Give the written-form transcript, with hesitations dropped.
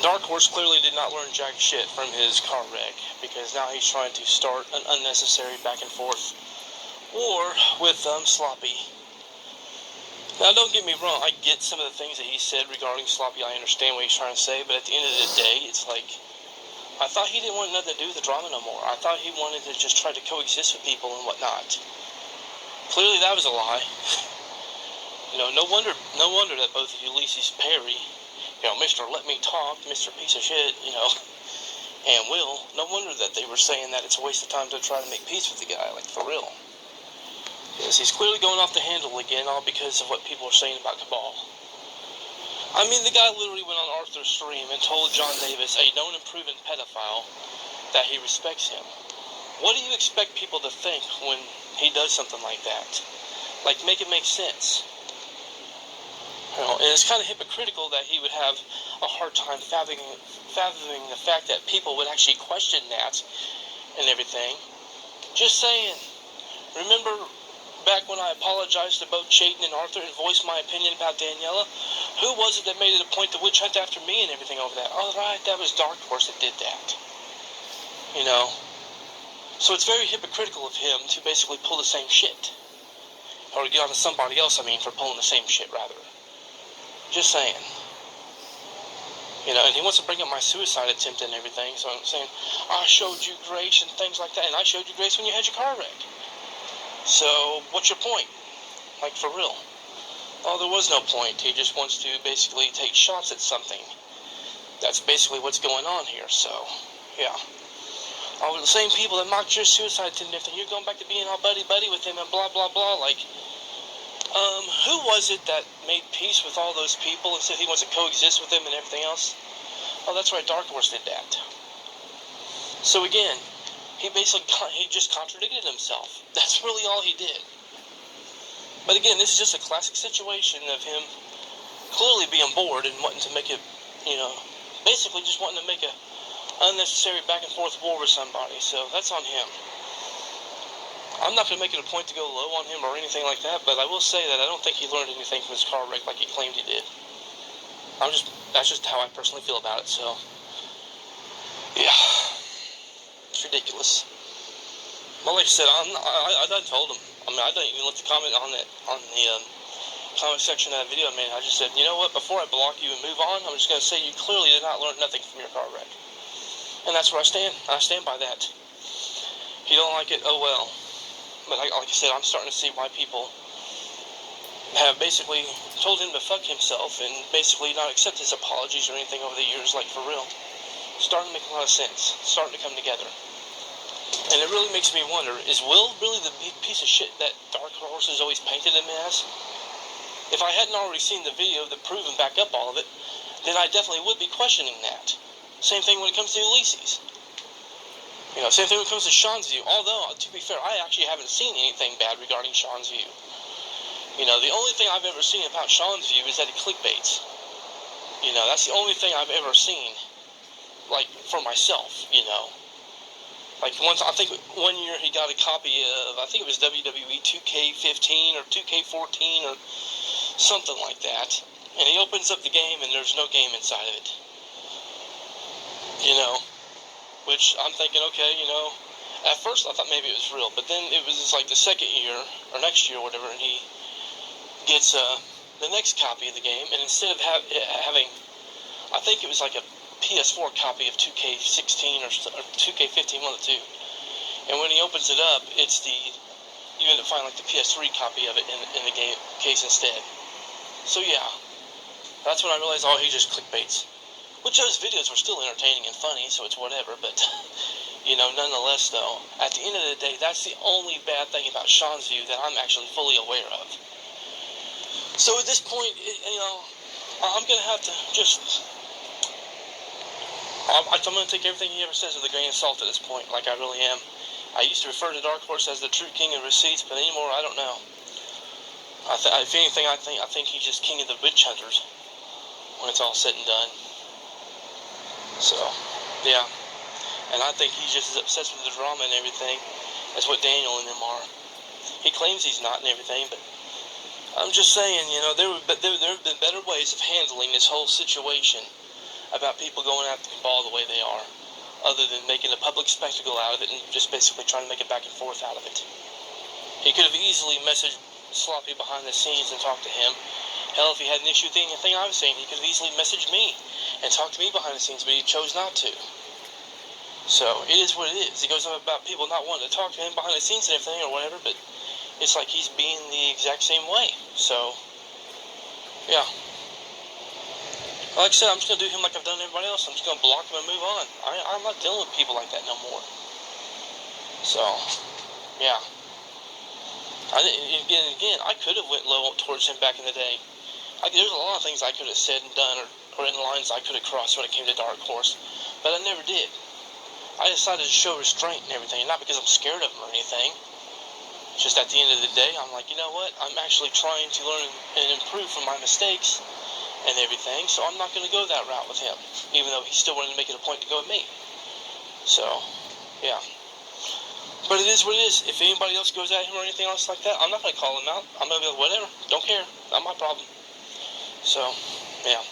Dark Horse clearly did not learn jack shit from his car wreck, because now he's trying to start an unnecessary back and forth war with Sloppy. Now, don't get me wrong, I get some of the things that he said regarding Sloppy. I understand what he's trying to say, but at the end of the day, it's like, I thought he didn't want nothing to do with the drama no more. I thought he wanted to just try to coexist with people and whatnot. Clearly, that was a lie. No wonder that both Ulysses Perry, Mr. Let Me Talk, Mr. Piece of Shit, and Will, no wonder that they were saying that it's a waste of time to try to make peace with the guy, like, for real. Because he's clearly going off the handle again, all because of what people are saying about Cabal. I mean, the guy literally went on Arthur's stream and told John Davis, a known and proven pedophile, that he respects him. What do you expect people to think when he does something like that? Like, make it make sense. And it's kind of hypocritical that he would have a hard time fathoming the fact that people would actually question that and everything. Just saying. Remember back when I apologized to both Chayton and Arthur and voiced my opinion about Daniela? Who was it that made it a point to witch hunt after me and everything over that? Oh, right, that was Dark Horse that did that. So it's very hypocritical of him to basically pull the same shit. Or get on to somebody else, for pulling the same shit, rather. Just saying. And he wants to bring up my suicide attempt and everything, so I'm saying, I showed you grace and things like that, and I showed you grace when you had your car wreck. So, what's your point? Like, for real. Oh, there was no point. He just wants to basically take shots at something. That's basically what's going on here, so, yeah. All the same people that mocked your suicide attempt and everything, you're going back to being all buddy-buddy with him and blah, blah, blah, like, who was it that made peace with all those people and said he wants to coexist with them and everything else? Oh, that's right, Dark Horse did that. So again, he just contradicted himself. That's really all he did. But again, this is just a classic situation of him clearly being bored and wanting to make it, basically just wanting to make a unnecessary back and forth war with somebody. So that's on him. I'm not going to make it a point to go low on him or anything like that, but I will say that I don't think he learned anything from his car wreck like he claimed he did. That's just how I personally feel about it, so, yeah, it's ridiculous. Well, like I said, I done told him. I didn't even look to comment on the comment section of that video, man. I just said, you know what, before I block you and move on, I'm just going to say you clearly did not learn nothing from your car wreck. And that's where I stand. I stand by that. If you don't like it, oh well. But like I said, I'm starting to see why people have basically told him to fuck himself and basically not accept his apologies or anything over the years, like, for real. Starting to make a lot of sense. Starting to come together. And it really makes me wonder, is Will really the big piece of shit that Dark Horse has always painted him as? If I hadn't already seen the video that proved and back up all of it, then I definitely would be questioning that. Same thing when it comes to Ulysses. Same thing when it comes to Sean's view. Although, to be fair, I actually haven't seen anything bad regarding Sean's view. The only thing I've ever seen about Sean's view is that he clickbaits. That's the only thing I've ever seen, like, for myself, Like, I think one year he got a copy of, I think it was WWE 2K15 or 2K14 or something like that. And he opens up the game and there's no game inside of it. Which I'm thinking, okay, at first I thought maybe it was real, but then it was just like the second year, or next year or whatever, and he gets the next copy of the game, and instead of having, I think it was like a PS4 copy of 2K16 or 2K15, one of the two, and when he opens it up, you end up finding like the PS3 copy of it in the game case instead. So yeah, that's when I realized, he just clickbaits. Which those videos were still entertaining and funny, so it's whatever, but, nonetheless, though, at the end of the day, that's the only bad thing about Sean's view that I'm actually fully aware of. So at this point, I'm going to have to just, I'm going to take everything he ever says with a grain of salt at this point, like I really am. I used to refer to Dark Horse as the true king of receipts, but anymore, I don't know. If anything, I think he's just king of the witch hunters when it's all said and done. So, yeah. And I think he's just as obsessed with the drama and everything as what Daniel and them are. He claims he's not and everything, but I'm just saying, there have been better ways of handling this whole situation about people going after the ball the way they are, other than making a public spectacle out of it and just basically trying to make it back and forth out of it. He could have easily messaged Sloppy behind the scenes and talked to him. Hell, if he had an issue with anything I was saying, he could have easily messaged me and talked to me behind the scenes, but he chose not to. So, it is what it is. He goes on about people not wanting to talk to him behind the scenes and everything or whatever, but it's like he's being the exact same way. So, yeah. Like I said, I'm just going to do him like I've done everybody else. I'm just going to block him and move on. I'm not dealing with people like that no more. So, yeah. Again, I could have went low towards him back in the day. There's a lot of things I could have said and done, or in lines I could have crossed when it came to Dark Horse, but I never did. I decided to show restraint and everything, not because I'm scared of him or anything. Just at the end of the day, I'm like, you know what? I'm actually trying to learn and improve from my mistakes and everything, so I'm not going to go that route with him, even though he still wanted to make it a point to go with me. So, yeah. But it is what it is. If anybody else goes at him or anything else like that, I'm not going to call him out. I'm going to be like, whatever, don't care, not my problem. So, yeah.